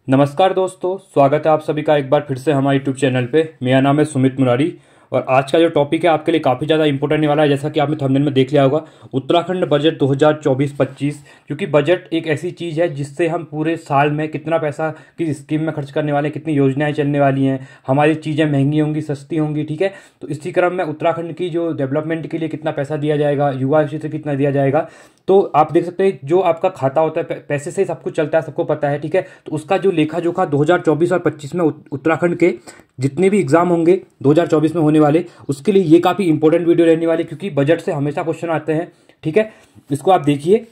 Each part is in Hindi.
नमस्कार दोस्तों, स्वागत है आप सभी का एक बार फिर से हमारे यूट्यूब चैनल पे। मेरा नाम है सुमित मुरारी और आज का जो टॉपिक है आपके लिए काफ़ी ज़्यादा इंपॉर्टेंट होने वाला है। जैसा कि आपने थंबनेल में देख लिया होगा, उत्तराखंड बजट 2024-25। क्योंकि बजट एक ऐसी चीज़ है जिससे हम पूरे साल में कितना पैसा किस स्कीम में खर्च करने वाले हैं, कितनी योजनाएं चलने वाली हैं, हमारी चीज़ें महंगी होंगी सस्ती होंगी, ठीक है। तो इसी क्रम में उत्तराखंड की जो डेवलपमेंट के लिए कितना पैसा दिया जाएगा, युवा क्षेत्र कितना दिया जाएगा, तो आप देख सकते हैं जो आपका खाता होता है पैसे से ही सब कुछ चलता है, सबको पता है, ठीक है। तो उसका जो लेखा जोखा 2024 और 25 में उत्तराखंड के जितने भी एग्जाम होंगे 2024 में होने वाले, उसके लिए ये काफ़ी इंपॉर्टेंट वीडियो रहने वाली, क्योंकि बजट से हमेशा क्वेश्चन आते हैं, ठीक है। इसको आप देखिए,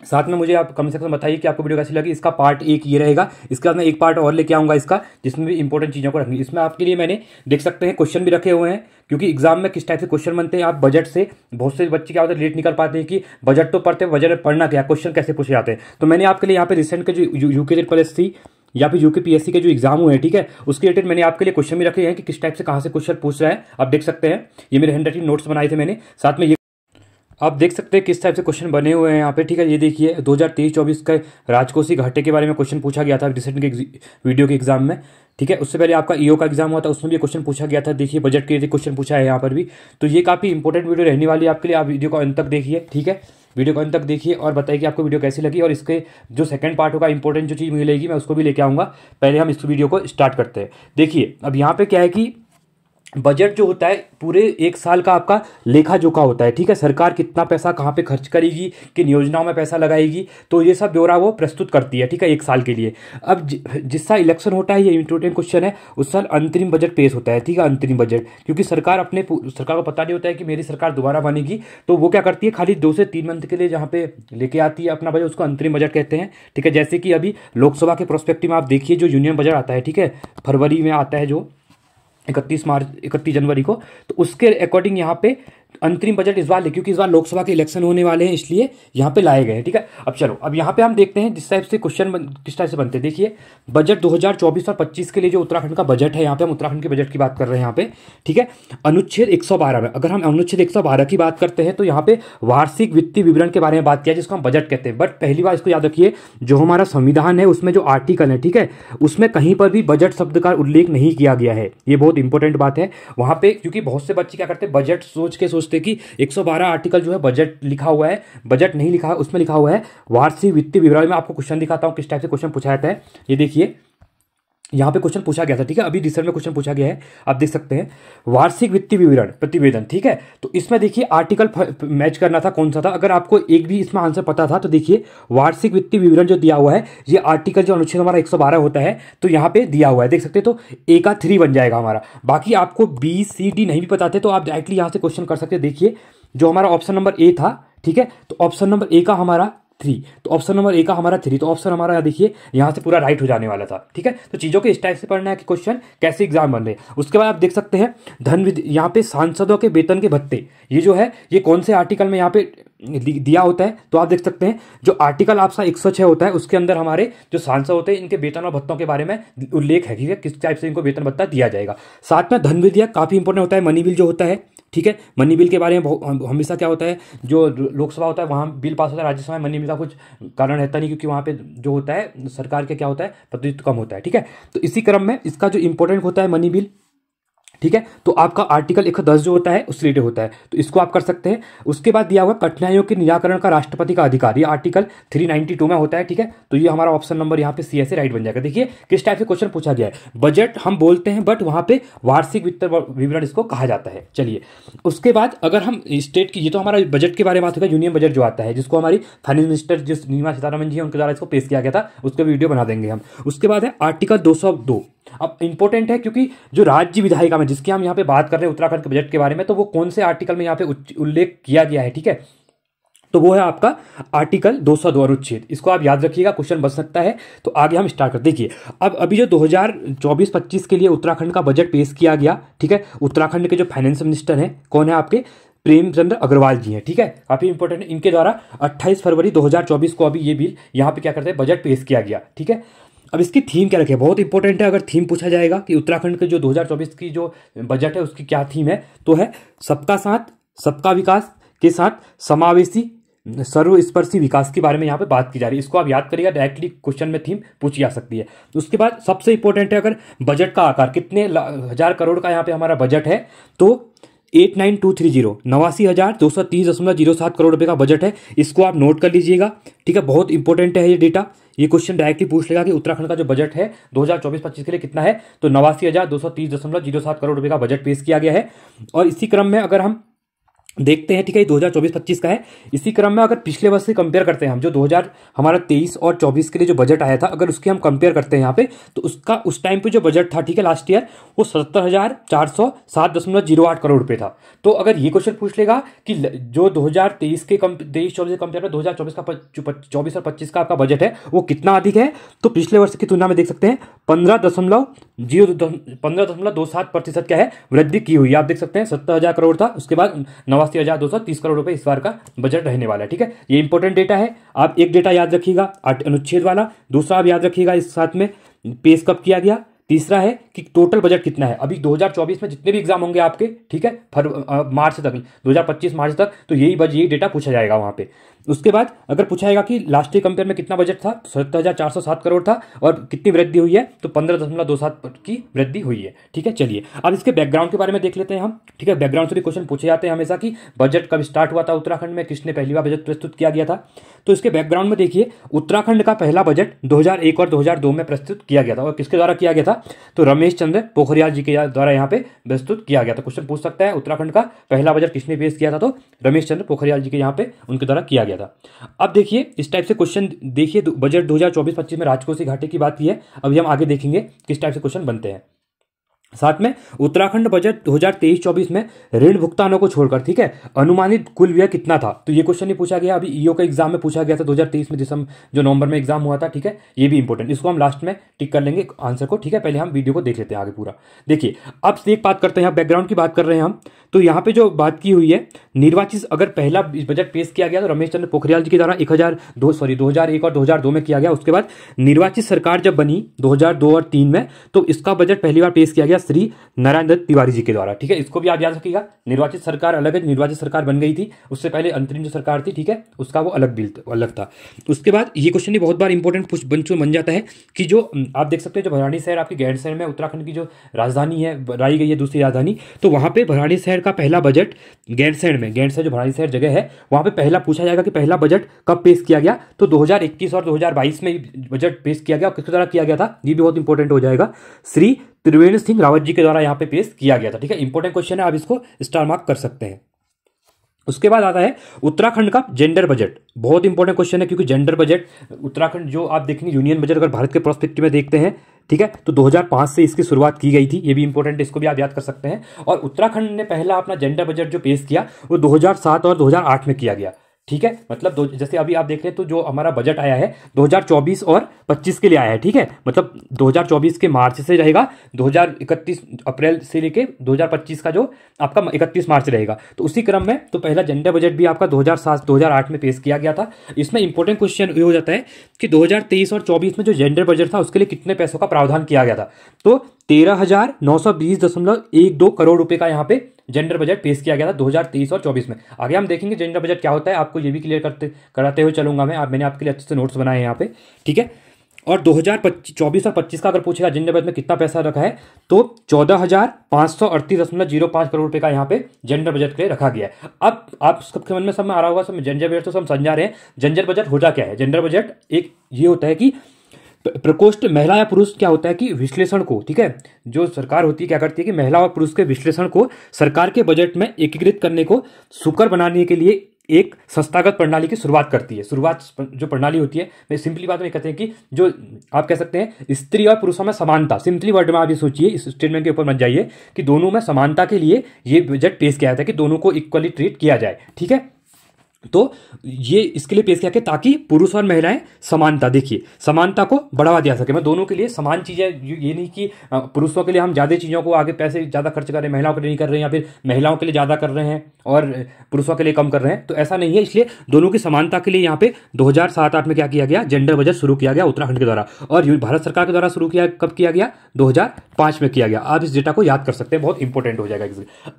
साथ में मुझे आप कमेंट सेक्शन में बताइए कि आपको वीडियो कैसी लगी। इसका पार्ट एक ये रहेगा, इसके बाद मैं एक पार्ट और लेके आऊँगा इसका, जिसमें भी इंपॉर्टेंट चीज़ों को रखनी। इसमें आपके लिए मैंने देख सकते हैं क्वेश्चन भी रखे हुए हैं, क्योंकि एग्जाम में किस टाइप से क्वेश्चन बनते हैं। आप बजट से बहुत से बच्चे क्या होता है, लेट निकल पाते हैं कि बजट तो पढ़ते हैं, बजट में पढ़ना क्या, क्वेश्चन कैसे पूछे जाते हैं। तो मैंने आपके लिए यहाँ पे रिसेंट के जो यूके पीएससी या फिर यूके पीएससी के जो एग्जाम हुए हैं, ठीक है, उसके रिलेटेड मैंने आपके लिए क्वेश्चन भी रखे हैं कि किस टाइप से कहाँ से क्वेश्चन पूछ रहा है। आप देख सकते हैं, ये मेरे हैंड राइटिंग नोट्स बनाए थे मैंने, साथ में ये आप देख सकते हैं किस टाइप से क्वेश्चन बने हुए हैं यहाँ पे, ठीक है। ये देखिए 2023-24 का राजकोषीय घाटे के बारे में क्वेश्चन पूछा गया था रिसेंट के वीडियो के एग्जाम में, ठीक है। उससे पहले आपका ईओ का एग्जाम हुआ था, उसमें भी क्वेश्चन पूछा गया था। देखिए बजट के क्वेश्चन पूछा है यहाँ पर भी। तो ये काफ़ी इंपॉर्टेंट वीडियो रहने वाली है आपके लिए। आप वीडियो को अंत तक देखिए, ठीक है। वीडियो को अंत तक देखिए और बताइए कि आपको वीडियो कैसी लगी, और इसके जो सेकंड पार्ट होगा इंपॉर्टेंट जो चीज़ मिलेगी मैं उसको भी लेके आऊँगा। पहले हम इस वीडियो को स्टार्ट करते हैं। देखिए अब यहाँ पे क्या है कि बजट जो होता है पूरे एक साल का आपका लेखा जोखा होता है, ठीक है। सरकार कितना पैसा कहाँ पे खर्च करेगी, किन योजनाओं में पैसा लगाएगी, तो ये सब ब्यौरा वो प्रस्तुत करती है, ठीक है, एक साल के लिए। अब जिस साल इलेक्शन होता है, ये इंपॉर्टेंट क्वेश्चन है, उस साल अंतरिम बजट पेश होता है, ठीक है, अंतरिम बजट। क्योंकि सरकार को पता नहीं होता है कि मेरी सरकार दोबारा बनेगी, तो वो क्या करती है, खाली 2 से 3 मंथ के लिए जहाँ पे लेके आती है अपना बजट, उसको अंतरिम बजट कहते हैं, ठीक है। जैसे कि अभी लोकसभा के प्रोस्पेक्टिव में आप देखिए जो यूनियन बजट आता है, ठीक है, फरवरी में आता है, जो 31 जनवरी को, तो उसके अकॉर्डिंग यहाँ पे अंतरिम बजट इस बार क्योंकि इस बार लोकसभा के इलेक्शन होने वाले हैं, इसलिए यहाँ पे लाए गए हैं, ठीक है। अब चलो, अब यहाँ पे हम देखते हैं जिस टाइप से क्वेश्चन किस टाइप से बनते हैं। देखिए बजट 2024 और 25 के लिए जो उत्तराखंड का बजट है, यहाँ पे हम उत्तराखंड के बजट की बात कर रहे हैं यहाँ पे, ठीक है। अनुच्छेद 112 में अगर हम अनुच्छेद 112 की बात करते हैं, तो यहाँ पे वार्षिक वित्तीय विवरण के बारे में बात किया, जिसको हम बजट कहते हैं। बट पहली बार इसको याद रखिए, जो हमारा संविधान है उसमें जो आर्टिकल है, ठीक है, उसमें कहीं पर भी बजट शब्द का उल्लेख नहीं किया गया है। ये बहुत इंपॉर्टेंट बात है वहाँ पे, क्योंकि बहुत से बच्चे क्या करते हैं, बजट सोचते कि 112 आर्टिकल जो है बजट लिखा हुआ है, बजट नहीं लिखा है, उसमें लिखा हुआ है वार्षिक वित्तीय विवरण में। आपको क्वेश्चन दिखाता हूं किस टाइप से क्वेश्चन पूछा जाता है। ये देखिए यहाँ पे क्वेश्चन पूछा गया था, ठीक है, अभी रिसेंट में क्वेश्चन पूछा गया है, आप देख सकते हैं वार्षिक वित्तीय विवरण प्रतिवेदन, ठीक है। तो इसमें देखिए आर्टिकल मैच करना था, कौन सा था। अगर आपको एक भी इसमें आंसर पता था तो देखिए वार्षिक वित्तीय विवरण जो दिया हुआ है, ये आर्टिकल जो अनुच्छेद हमारा 112 होता है, तो यहाँ पे दिया हुआ है, देख सकते हैं। तो ए का 3 बन जाएगा हमारा। बाकी आपको बी सी डी नहीं भी पता थे तो आप डायरेक्टली यहाँ से क्वेश्चन कर सकते हैं। देखिए जो हमारा ऑप्शन नंबर ए था, ठीक है, तो ऑप्शन नंबर ए का हमारा 3, तो ऑप्शन नंबर ए का हमारा 3, तो ऑप्शन हमारा देखिए यहाँ से पूरा राइट हो जाने वाला था, ठीक है। तो चीज़ों के इस टाइप से पढ़ना है कि क्वेश्चन कैसे एग्जाम बन रहे हैं। उसके बाद आप देख सकते हैं यहाँ पे सांसदों के वेतन के भत्ते, ये जो है ये कौन से आर्टिकल में यहाँ पे दिया होता है। तो आप देख सकते हैं जो आर्टिकल आपका 106 होता है, उसके अंदर हमारे जो सांसद होते हैं इनके वेतन और भत्तों के बारे में उल्लेख है कि किस टाइप से इनको वेतन भत्ता दिया जाएगा। साथ में धन विधेयक काफ़ी इंपॉर्टेंट होता है, मनी बिल जो होता है, ठीक है। मनी बिल के बारे में हमेशा क्या होता है, जो लोकसभा होता है वहाँ बिल पास होता है, राज्यसभा में मनी बिल का कुछ कारण रहता नहीं, क्योंकि वहाँ पे जो होता है सरकार के क्या होता है, प्रतिनिधित्व कम होता है, ठीक है। तो इसी क्रम में इसका जो इंपॉर्टेंट होता है मनी बिल, ठीक है, तो आपका आर्टिकल 110 जो होता है उससे रिलेटेड होता है, तो इसको आप कर सकते हैं। उसके बाद दिया हुआ कठिनाइयों के निराकरण का राष्ट्रपति का अधिकार, ये आर्टिकल 392 में होता है, ठीक है। तो ये हमारा ऑप्शन नंबर यहाँ पे सी ऐसे राइट बन जाएगा। देखिए किस टाइप से क्वेश्चन पूछा गया है। बजट हम बोलते हैं बट वहाँ पे वार्षिक वित्त विवरण इसको कहा जाता है। चलिए उसके बाद अगर हम स्टेट की, ये तो हमारा बजट के बारे में बात होगा, यूनियन बजट जो आता है जिसको हमारी फाइनेंस मिनिस्टर जिस निर्मला सीतारमण जी है उनके द्वारा इसको पेश किया गया था, उसका वीडियो बना देंगे हम। उसके बाद है आर्टिकल 202। अब इंपॉर्टेंट है क्योंकि जो राज्य विधायिका में जिसकी हम यहाँ पे बात कर रहे हैं उत्तराखंड के बजट के बारे में, तो वो कौन से आर्टिकल में यहाँ पे उल्लेख किया गया है, ठीक है। तो वो है आपका आर्टिकल 202 अनुच्छेद, इसको आप याद रखिएगा, क्वेश्चन बच सकता है। तो आगे हम स्टार्ट कर, देखिए अब अभी जो 2024-25 के लिए उत्तराखंड का बजट पेश किया गया, ठीक है। उत्तराखंड के जो फाइनेंस मिनिस्टर हैं कौन है आपके, प्रेमचंद्र अग्रवाल जी हैं, ठीक है, काफी इंपॉर्टेंट है। इनके द्वारा 28 फरवरी 2024 को अभी ये बिल यहाँ पे क्या करते हैं, बजट पेश किया गया, ठीक है। अब इसकी थीम क्या रखे, बहुत इंपॉर्टेंट है। अगर थीम पूछा जाएगा कि उत्तराखंड के जो 2024 की जो बजट है उसकी क्या थीम है, तो है सबका साथ सबका विकास के साथ समावेशी सर्वस्पर्शी विकास के बारे में यहाँ पे बात की जा रही है। इसको आप याद करिएगा, डायरेक्टली क्वेश्चन में थीम पूछी जा सकती है। उसके बाद सबसे इंपॉर्टेंट है, अगर बजट का आकार कितने हजार करोड़ का यहाँ पे हमारा बजट है, तो 89230 89,230.07 करोड़ रुपए का बजट है। इसको आप नोट कर लीजिएगा, ठीक है, बहुत इंपॉर्टेंट है ये डेटा। ये क्वेश्चन डायरेक्टली पूछ लेगा कि उत्तराखंड का जो बजट है 2024-25 के लिए कितना है, तो 89,230.07 करोड़ रुपए का बजट पेश किया गया है। और इसी क्रम में अगर हम देखते हैं, ठीक है, 2024-25 का है। इसी क्रम में अगर पिछले वर्ष से कंपेयर करते हैं हम, जो 2000 हमारा 23 और 24 के लिए जो बजट आया था, अगर उसकी हम कंपेयर करते हैं यहाँ पे, तो उसका उस टाइम पे जो बजट था, ठीक है, लास्ट ईयर, वो 77,407.08 करोड़ रुपए था। तो अगर ये क्वेश्चन पूछ लेगा कि जो 2023 के 23-24 से कंपेयर में 2024 का 24 और 25 का आपका बजट है वो कितना अधिक है, तो पिछले वर्ष की तुलना में देख सकते हैं 15.27% क्या है, वृद्धि की हुई है। आप देख सकते हैं 70,000 करोड़ था, उसके बाद 89,230 करोड़ रुपए इस बार का बजट रहने वाला है, ठीक है। ये इंपॉर्टेंट डेटा है, आप एक डेटा याद रखिएगा अनुच्छेद वाला, दूसरा आप याद रखिएगा इस साथ में पेश कब किया गया, तीसरा है कि टोटल बजट कितना है। अभी 2024 में जितने भी एग्जाम होंगे आपके, ठीक है, मार्च तक, 2025 मार्च तक, तो यही डेटा पूछा जाएगा वहां पे। उसके बाद अगर पूछाएगा कि लास्ट ईयर कंपेयर में कितना बजट था, 77,407 करोड़ था, और कितनी वृद्धि हुई है, तो 15.27 की वृद्धि हुई है, ठीक है। चलिए अब इसके बैकग्राउंड के बारे में देख लेते हैं हम, ठीक है। बैकग्राउंड से भी क्वेश्चन पूछे जाते हैं हमेशा कि बजट कब स्टार्ट हुआ था उत्तराखंड में, किसने पहली बार बजट प्रस्तुत किया गया था। तो इसके बैकग्राउंड में देखिए, उत्तराखंड का पहला बजट 2001 और 2002 में प्रस्तुत किया गया था, और किसके द्वारा किया गया था, तो रमेश चंद्र पोखरियाल जी के द्वारा यहाँ पे प्रस्तुत किया गया था। क्वेश्चन पूछ सकता है उत्तराखंड का पहला बजट किसने पेश किया था, तो रमेश चंद्र पोखरियाल जी के यहाँ पे उनके द्वारा किया गया था। अब देखिए इस टाइप से क्वेश्चन देखिए, बजट 2024-25 में राजकोषीय घाटे की बात की है। अभी हम आगे देखेंगे किस टाइप से क्वेश्चन बनते हैं। साथ में उत्तराखंड बजट 2023-24 में ऋण भुगतानों को छोड़कर, ठीक है, अनुमानित कुल व्यय कितना था, तो ये क्वेश्चन नहीं पूछा गया। अभी ईओ का एग्जाम में पूछा गया था 2023 में, जो नवंबर में एग्जाम हुआ था, ठीक है। ये भी इंपॉर्टेंट, इसको हम लास्ट में टिक कर लेंगे आंसर को, ठीक है। पहले हम वीडियो को देख लेते हैं आगे पूरा। देखिए अब एक बात करते हैं, बैकग्राउंड की बात कर रहे हैं हम, तो यहाँ पे जो बात की हुई है, निर्वाचित अगर पहला बजट पेश किया गया तो रमेश चंद्र पोखरियाल जी के द्वारा 2001 और 2002 में किया गया। उसके बाद निर्वाचित सरकार जब बनी 2002 और 2003 में, तो इसका बजट पहली बार पेश किया गया श्री नारायण दत्त तिवारी जी के द्वारा, ठीक है। इसको भी आप याद रखिएगा, निर्वाचित सरकार अलग है, निर्वाचित सरकार बन गई थी, उससे पहले अंतरिम जो सरकार थी, ठीक है, उसका वो अलग बिल अलग था। उसके बाद ये क्वेश्चन भी बहुत बार इंपॉर्टेंट बन जाता है कि जो आप देख सकते हैं, जो भराड़ी शहर आपकी गैरसैंण में उत्तराखंड की जो राजधानी है, बनाई गई है दूसरी राजधानी, तो वहां पे भराड़ी शहर का पहला बजट गैरसैंण में, गैरसैंण जो भराड़ी शहर जगह है, वहां पे पहला पूछा जाएगा कि पहला बजट कब पेश किया गया, तो 2021 और 2022 में बजट पेश किया गया। किसके द्वारा किया गया था, ये भी बहुत इंपॉर्टेंट हो जाएगा, श्री त्रिवेंद्र सिंह रावत जी के द्वारा यहाँ पे पेश किया गया था, ठीक है। इंपॉर्टेंट क्वेश्चन है, आप इसको स्टार मार्क कर सकते हैं। उसके बाद आता है उत्तराखंड का जेंडर बजट, बहुत इंपॉर्टेंट क्वेश्चन है, क्योंकि जेंडर बजट उत्तराखंड जो आप देखेंगे यूनियन बजट अगर भारत के प्रोस्पेक्टिव में देखते हैं, ठीक है, तो 2005 से इसकी शुरुआत की गई थी। ये भी इंपॉर्टेंट है, इसको भी आप याद कर सकते हैं। और उत्तराखंड ने पहला अपना जेंडर बजट जो पेश किया वो 2007 और 2008 में किया गया, ठीक है। मतलब जैसे अभी आप देख रहे हैं, तो जो हमारा बजट आया है 2024 और 25 के लिए आया है, ठीक है। मतलब 2024 के मार्च से रहेगा, 2031 अप्रैल से लेके 2025 का जो आपका 31 मार्च रहेगा। तो उसी क्रम में तो पहला जेंडर बजट भी आपका 2007-2008 में पेश किया गया था। इसमें इंपॉर्टेंट क्वेश्चन ये हो जाता है कि 2023 और 24 में जो जेंडर बजट था उसके लिए कितने पैसों का प्रावधान किया गया था, तो 13,920.12 करोड़ रुपए का यहाँ पे जेंडर बजट पेश किया गया था 2023 और 24 में। आगे हम देखेंगे जेंडर बजट क्या होता है, आपको ये भी क्लियर कराते हुए चलूंगा मैं। मैंने आपके लिए अच्छे से नोट्स बनाए हैं यहाँ पे, ठीक है। और 2024 और 25 का अगर पूछेगा जेंडर बजट में कितना पैसा रखा है, तो 14,538.05 करोड़ रुपए का यहाँ पे जेंडर बजट के लिए रखा गया है। अब आप सबके मन में सब में आ रहा होगा, सब जेंडर बजट तो सब समझा रहे हैं। जेंडर बजट होता क्या है, जेंडर बजट एक ये होता है कि प्रकोष्ठ महिला या पुरुष क्या होता है कि विश्लेषण को, ठीक है, जो सरकार होती है क्या करती है कि महिला और पुरुष के विश्लेषण को सरकार के बजट में एकीकृत करने को सुकर बनाने के लिए एक संस्थागत प्रणाली की शुरुआत करती है। शुरुआत जो प्रणाली होती है, मैं सिंपली बात में कहते हैं कि जो आप कह सकते हैं स्त्री और पुरुषों में समानता, सिंपली वर्ड में आप ये सोचिए, इस स्टेटमेंट के ऊपर मत जाइए, कि दोनों में समानता के लिए ये बजट पेश किया जाता है कि दोनों को इक्वली ट्रीट किया जाए, ठीक है। तो ये इसके लिए पेश किया गया ताकि पुरुष और महिलाएं समानता, देखिए समानता को बढ़ावा दिया सके। मैं दोनों के लिए समान चीजें, ये नहीं कि पुरुषों के लिए हम ज्यादा चीजों को आगे पैसे ज्यादा खर्च कर रहे हैं, महिलाओं के लिए नहीं कर रहे हैं, या फिर महिलाओं के लिए ज्यादा कर रहे हैं और पुरुषों के लिए कम कर रहे हैं, तो ऐसा नहीं है। इसलिए दोनों की समानता के लिए यहाँ पे 2007-8 में क्या किया गया, जेंडर बजट शुरू किया गया उत्तराखंड के द्वारा, और भारत सरकार के द्वारा शुरू किया कब किया गया, 2005 में किया गया। आप इस डेटा को याद कर सकते हैं, बहुत इंपॉर्टेंट हो जाएगा।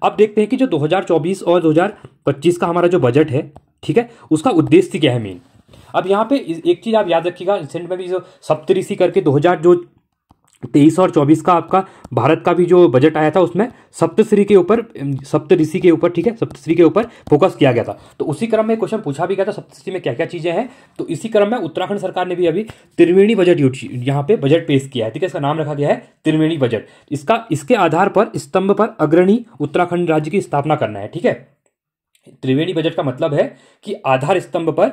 अब देखते हैं कि जो 2024 और 2025 का हमारा जो बजट है, ठीक है, उसका उद्देश्य क्या है मेन। अब यहाँ पे एक चीज आप याद रखिएगा, रिसेंट में भी जो सप्तऋषि करके 2023 और 24 का आपका भारत का भी जो बजट आया था, उसमें सप्तऋषि के ऊपर, ठीक है, सप्तऋषि के ऊपर फोकस किया गया था। तो उसी क्रम में क्वेश्चन पूछा भी गया था सप्तऋषि में क्या क्या चीजें हैं। तो इसी क्रम में उत्तराखंड सरकार ने भी अभी त्रिवेणी बजट यहाँ पे बजट पेश किया है, ठीक है। इसका नाम रखा गया है त्रिवेणी बजट। इसके आधार पर स्तंभ पर अग्रणी उत्तराखंड राज्य की स्थापना करना है, ठीक है। त्रिवेणी बजट का मतलब है कि आधार स्तंभ पर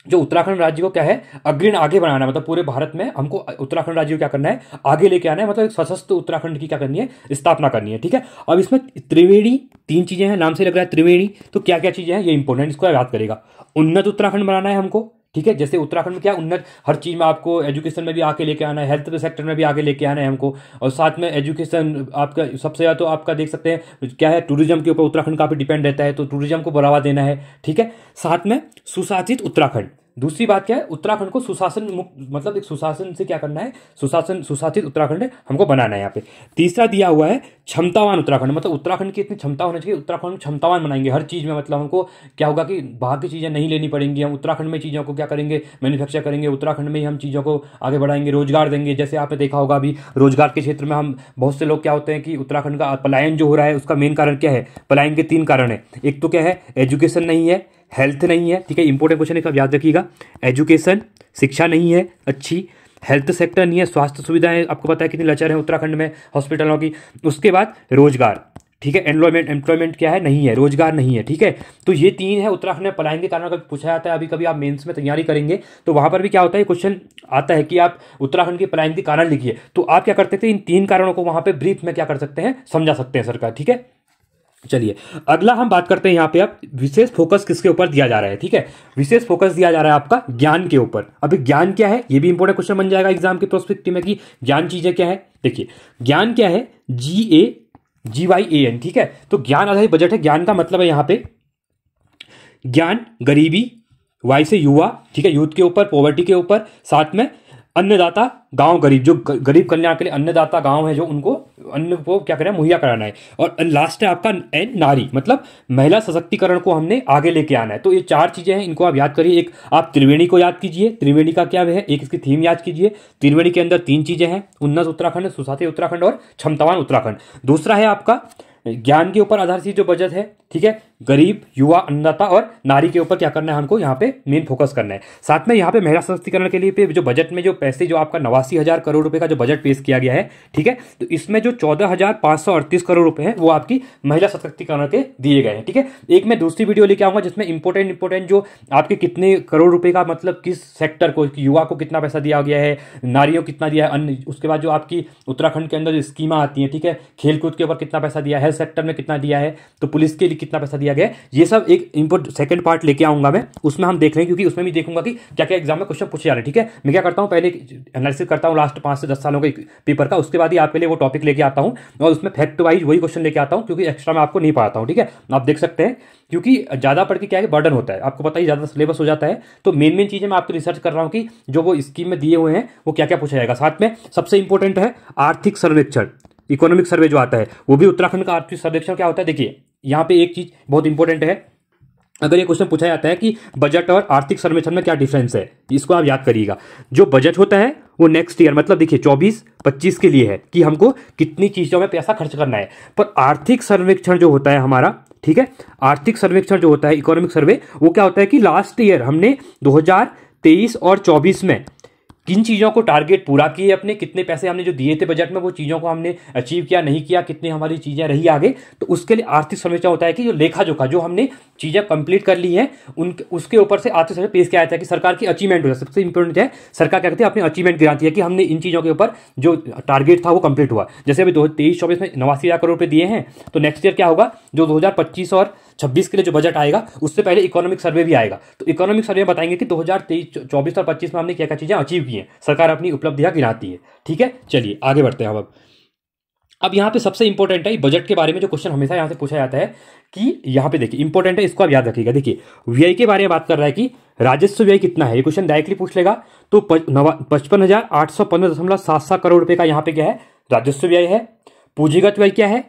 जो उत्तराखंड राज्य को क्या है, अग्रणी आगे बढ़ाना है। मतलब पूरे भारत में हमको उत्तराखंड राज्य को क्या करना है, आगे लेके आना है। मतलब एक सशक्त उत्तराखंड की क्या करनी है, स्थापना करनी है, ठीक है। अब इसमें त्रिवेणी, तीन चीजें हैं, नाम से लग रहा है त्रिवेणी। तो क्या क्या चीजें हैं ये इंपॉर्टेंट, इसको याद करेगा। उन्नत उत्तराखंड बनाना है हमको, ठीक है। जैसे उत्तराखंड में क्या उन्नत, हर चीज में आपको एजुकेशन में भी आके लेके आना है, हेल्थ सेक्टर में भी आगे लेके आना है हमको। और साथ में एजुकेशन आपका सबसे ज्यादा तो आपका देख सकते हैं क्या है, टूरिज्म के ऊपर उत्तराखंड काफी डिपेंड रहता है, तो टूरिज्म को बढ़ावा देना है, ठीक है। साथ में सुशासित उत्तराखंड, दूसरी बात क्या है, उत्तराखंड को सुशासन मुक्त, मतलब एक सुशासन से क्या करना है, सुशासित उत्तराखंड हमको बनाना है यहाँ पे। तीसरा दिया हुआ है क्षमतावान उत्तराखंड, मतलब उत्तराखंड की इतनी क्षमता होनी चाहिए, उत्तराखंड क्षमतावान बनाएंगे हर चीज में। मतलब हमको क्या होगा कि बाहर की चीजें नहीं लेनी पड़ेंगी, हम उत्तराखंड में चीजों को क्या करेंगे, मैन्युफैक्चर करेंगे, उत्तराखंड में ही हम चीजों को आगे बढ़ाएंगे, रोजगार देंगे। जैसे आपने देखा होगा अभी रोजगार के क्षेत्र में हम बहुत से लोग क्या होते हैं कि उत्तराखंड का पलायन जो हो रहा है, उसका मेन कारण क्या है, पलायन के 3 कारण है। एक तो क्या है, एजुकेशन नहीं है, हेल्थ नहीं है, ठीक है। इंपॉर्टेंट क्वेश्चन है, याद रखिएगा। एजुकेशन, शिक्षा नहीं है अच्छी, हेल्थ सेक्टर नहीं है, स्वास्थ्य सुविधाएं आपको पता है कितनी लचर है उत्तराखंड में हॉस्पिटलों की। उसके बाद रोजगार, ठीक है, एम्प्लॉयमेंट क्या है, नहीं है, रोजगार नहीं है, ठीक है। तो ये 3 है उत्तराखंड में पलायन के कारण। कभी पूछा जाता है, अभी कभी आप मेंस में तैयारी करेंगे तो वहां पर भी क्या होता है, क्वेश्चन आता है कि आप उत्तराखंड के पलायन के कारण लिखिए। तो आप क्या करते थे, इन 3 कारणों को वहां पर ब्रीफ में क्या कर सकते हैं, समझा सकते हैं सरकार, ठीक है। चलिए अगला हम बात करते हैं, यहाँ पे अब विशेष फोकस किसके ऊपर दिया जा रहा है, ठीक है। विशेष फोकस दिया जा रहा है आपका ज्ञान के ऊपर। अभी ज्ञान क्या है, ये भी इंपॉर्टेंट क्वेश्चन बन जाएगा एग्जाम के प्रोस्पेक्टिव में कि ज्ञान चीजें क्या है। देखिए ज्ञान क्या है, GAN, ठीक है। तो ज्ञान आधारित बजट है। ज्ञान का मतलब है यहाँ पे ज्ञान, गरीबी, वाई से युवा, ठीक है, यूथ के ऊपर, पॉवर्टी के ऊपर, साथ में अन्नदाता गांव, गरीब, जो गरीब कल्याण के लिए अन्नदाता गांव है, जो उनको अन्न को क्या करना है, मुहैया कराना है। और लास्ट है आपका एन, नारी, मतलब महिला सशक्तिकरण को हमने आगे लेके आना है। तो ये 4 चीजें हैं, इनको आप याद करिए। एक आप त्रिवेणी को याद कीजिए, त्रिवेणी का क्या है, एक इसकी थीम याद कीजिए। त्रिवेणी के अंदर 3 चीजें हैं, उन्नत उत्तराखंड, सुशासित उत्तराखंड और क्षमतावान उत्तराखंड। दूसरा है आपका ज्ञान के ऊपर आधारित जो बजट है, ठीक है, गरीब, युवा, अन्नदाता और नारी के ऊपर क्या करना है हमको यहाँ पे मेन फोकस करना है। साथ में यहाँ पे महिला सशक्तिकरण के लिए पे जो बजट में जो पैसे, जो आपका 89,000 करोड़ रुपए का जो बजट पेश किया गया है, ठीक है। तो इसमें जो 14,538 करोड़ रुपए हैं वो आपकी महिला सशक्तिकरण के दिए गए हैं, ठीक है। एक मैं दूसरी वीडियो लेके आऊंगा जिसमें इंपोर्टेंट जो आपके कितने करोड़ रुपए का, मतलब किस सेक्टर को, युवा को कितना पैसा दिया गया है, नारियों को कितना दिया है, अन्य, उसके बाद जो आपकी उत्तराखंड के अंदर जो स्कीमें आती हैं, ठीक है, खेलकूद के ऊपर कितना पैसा दिया है, हेल्थ सेक्टर में कितना दिया है, तो पुलिस के लिए कितना पैसा दिया गया, ये सब एक इंपोर्ट सेकंड पार्ट लेके आऊंगा मैं, उसमें हम देख लेंगे, क्योंकि उसमें भी देखूंगा कि क्या क्या एग्जाम में क्वेश्चन पूछे जा रहे हैं, ठीक है। मैं क्या करता हूं, पहले एनालिसिस करता हूं लास्ट 5 से 10 सालों के पेपर का, उसके बाद ही आपके लिए वो टॉपिक लेके आता हूं और उसमें फैक्ट वाइज वही क्वेश्चन लेके आता हूं, क्योंकि एक्स्ट्रा मैं आपको नहीं पढ़ाता हूं, ठीक है। आप देख सकते हैं, क्योंकि ज्यादा पढ़ के क्या है, बर्डन होता है, आपको पता ही, ज्यादा सिलेबस हो जाता है। तो मेन चीजें मैं आपको रिसर्च कर रहा हूं कि जो वो स्कीम में दिए हुए हैं वो क्या क्या पूछा जाएगा। साथ में सबसे इंपॉर्टेंट है आर्थिक सर्वेक्षण, इकोनॉमिक सर्वे जो आता है, वो भी उत्तराखंड का आर्थिक सर्वेक्षण क्या होता है। देखिए यहाँ पे एक चीज बहुत इंपॉर्टेंट है, अगर ये क्वेश्चन पूछा जाता है कि बजट और आर्थिक सर्वेक्षण में क्या डिफरेंस है, इसको आप याद करिएगा। जो बजट होता है वो नेक्स्ट ईयर, मतलब देखिए 24-25 के लिए है कि हमको कितनी चीजों में पैसा खर्च करना है। पर आर्थिक सर्वेक्षण जो होता है हमारा, ठीक है, आर्थिक सर्वेक्षण जो होता है, इकोनॉमिक सर्वे, वो क्या होता है कि लास्ट ईयर हमने 2023 और 24 में किन चीज़ों को टारगेट पूरा किए, अपने कितने पैसे हमने जो दिए थे बजट में, वो चीज़ों को हमने अचीव किया, नहीं किया, कितनी हमारी चीज़ें रही आगे। तो उसके लिए आर्थिक सर्वेक्षण होता है कि जो लेखा जोखा, जो हमने चीज़ें कंप्लीट कर ली हैं, उसके ऊपर से आर्थिक सर्वे पेश किया जाता है कि सरकार की अचीवमेंट होता है। सबसे इंपॉर्टेंट है, सरकार क्या कहती है, अपनी अचीवमेंट गिनाती है कि हमने इन चीज़ों के ऊपर जो टारगेट था वो कंप्लीट हुआ। जैसे अभी 2023-24 में 89,000 करोड़ रुपये दिए हैं, तो नेक्स्ट ईयर क्या होगा, जो 2025 और 26 के लिए जो बजट आएगा, उससे पहले इकोनॉमिक सर्वे भी आएगा। तो इकोनॉमिक सर्वे बताएंगे कि 2023-24 और 25 में हमने क्या क्या चीजें अचीव की हैं, सरकार अपनी उपलब्धियां गिनाती है, ठीक है। चलिए आगे बढ़ते हैं। अब यहाँ पे सबसे इंपॉर्टेंट है बजट के बारे में जो क्वेश्चन हमेशा यहाँ से पूछा जाता है कि यहाँ पे देखिए इंपॉर्टेंट है, इसको आप याद रखिएगा। देखिए व्यय के बारे में बात कर रहा है कि राजस्व व्यय कितना है, ये क्वेश्चन डायरेक्टली पूछ लेगा। तो 55,815.77 करोड़ रुपए का यहाँ पे क्या है, राजस्व व्यय है। पूंजीगत व्यय क्या है,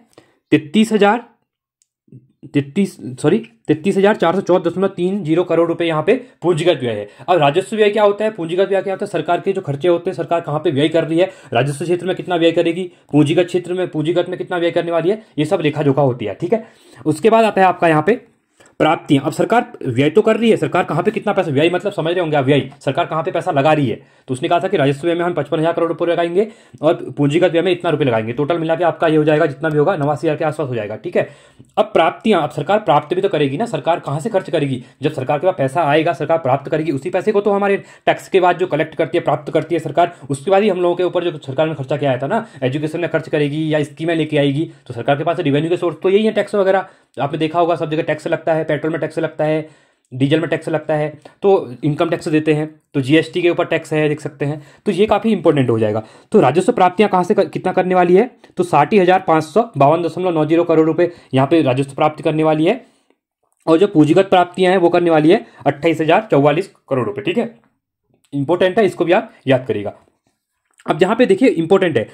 33,000 33,414.30 करोड़ रुपए यहाँ पे पूंजीगत व्यय है। अब राजस्व व्यय क्या होता है, पूंजीगत व्यय क्या होता है, सरकार के जो खर्चे होते हैं, सरकार कहाँ पे व्यय कर रही है, राजस्व क्षेत्र में कितना व्यय करेगी, पूंजीगत क्षेत्र में पूंजीगत में कितना व्यय करने वाली है, ये सब लेखा जोखा होती है। ठीक है, उसके बाद आता है आपका यहाँ पे प्राप्तियां। अब सरकार व्यय तो कर रही है, सरकार कहाँ पे कितना पैसा, व्यय मतलब समझ रहे होंगे आप, व्यय सरकार कहाँ पे पैसा लगा रही है। तो उसने कहा था कि राजस्व व्यय में हम 55,000 करोड़ रुपए लगाएंगे और पूंजीगत व्यय में इतना रुपए लगाएंगे, टोटल मिला के आपका ये हो जाएगा, जितना भी होगा 89,000 के आसपास हो जाएगा। ठीक है, अब प्राप्तियां, अब सरकार प्राप्त भी तो करेगी ना, सरकार कहाँ से खर्च करेगी, जब सरकार के पास पैसा आएगा सरकार प्राप्त करेगी, उसी पैसे को तो हमारे टैक्स के बाद जो कलेक्ट करती है, प्राप्त करती है सरकार, उसके बाद ही हम लोगों के ऊपर जो सरकार ने खर्चा किया आया था ना, एजुकेशन में खर्च करेगी या स्कीमें लेके आएगी, तो सरकार के पास रिवेन्यू के सोर्स तो यही है, टैक्स वगैरह। आपने देखा होगा सब जगह टैक्स लगता है, पेट्रोल में टैक्स लगता है, डीजल में टैक्स लगता है, तो इनकम टैक्स देते हैं, तो जीएसटी के ऊपर टैक्स है, देख सकते हैं, तो ये काफ़ी इंपॉर्टेंट हो जाएगा। तो राजस्व प्राप्तियां कहाँ से कितना करने वाली है, तो 60,552.90 करोड़ रुपए यहाँ पे राजस्व प्राप्ति करने वाली है, और जो पूंजीगत प्राप्तियां हैं वो करने वाली है 28,044 करोड़ रुपए। ठीक है, इंपॉर्टेंट है, इसको भी आप याद करिएगा। अब जहां पे देखिए इंपॉर्टेंट है,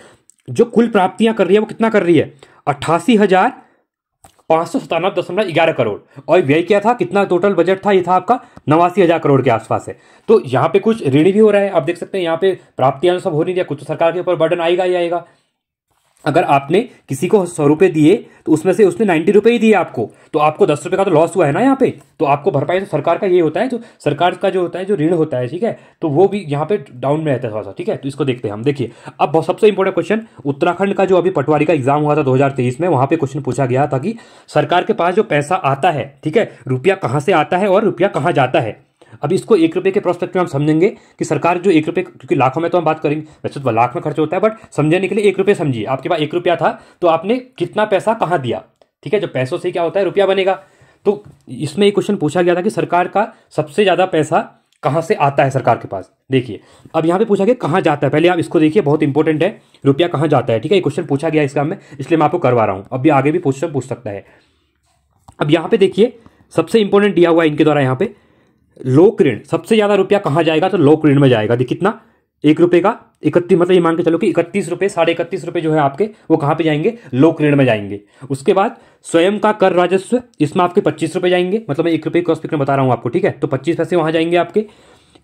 जो कुल प्राप्तियां कर रही है वो कितना कर रही है, 88,597.11 करोड़, और व्यय क्या था, कितना टोटल बजट था, ये था आपका 89,000 करोड़ के आसपास है। तो यहाँ पे कुछ ऋण भी हो रहा है, आप देख सकते हैं यहाँ पे प्राप्तियां सब हो नहीं रही, कुछ तो सरकार के ऊपर बर्डन आएगा ही आएगा। अगर आपने किसी को 100 रुपए दिए तो उसमें से उसने 90 रुपए ही दिए आपको, तो आपको 10 रुपए का तो लॉस हुआ है ना यहाँ पे, तो आपको भरपाई तो सरकार का ये होता है, जो सरकार का जो होता है, जो ऋण होता है, ठीक है, तो वो भी यहाँ पे डाउन में रहता है थोड़ा सा। ठीक है, तो इसको देखते हैं हम। देखिए अब सबसे इंपॉर्टेंट क्वेश्चन, उत्तराखंड का जो अभी पटवारी का एग्जाम हुआ था 2023 में, वहां पे क्वेश्चन पूछा गया था कि सरकार के पास जो पैसा आता है, ठीक है, रुपया कहां से आता है और रुपया कहां जाता है। अब इसको 1 रुपए के प्रोस्पेक्ट में हम समझेंगे कि सरकार जो 1 रुपए, क्योंकि लाखों में तो हम बात करेंगे, वैसे तो लाख में खर्च होता है, बट समझने के लिए 1 रुपए समझिए, आपके पास 1 रुपया था तो आपने कितना पैसा कहां दिया। ठीक है, जब पैसों से क्या होता है, रुपया बनेगा। तो इसमें एक क्वेश्चन पूछा गया था कि सरकार का सबसे ज्यादा पैसा कहां से आता है सरकार के पास। देखिए अब यहां पे पूछा गया कहां जाता है, पहले आप इसको देखिए, बहुत इंपॉर्टेंट है, रुपया कहां जाता है। ठीक है, ये क्वेश्चन पूछा गया एग्जाम में, इसलिए मैं आपको करवा रहा हूं, अभी आगे भी क्वेश्चन पूछ सकता है। अब यहां पे देखिए सबसे इंपॉर्टेंट दिया हुआ है इनके द्वारा, यहां पे लोक ऋण, सबसे ज्यादा रुपया कहां जाएगा, तो लोक ऋण में जाएगा। देखिए कितना, 1 रुपए का 31, मतलब ये मान के चलो कि 31 रुपए, 31.5 रुपए जो है आपके, वो कहां पे जाएंगे, लोक ऋण में जाएंगे। उसके बाद स्वयं का कर राजस्व, इसमें आपके 25 रुपए जाएंगे, मतलब मैं 1 रुपए क्रॉस में बता रहा हूं आपको। ठीक है, तो 25 पैसे वहां जाएंगे आपके।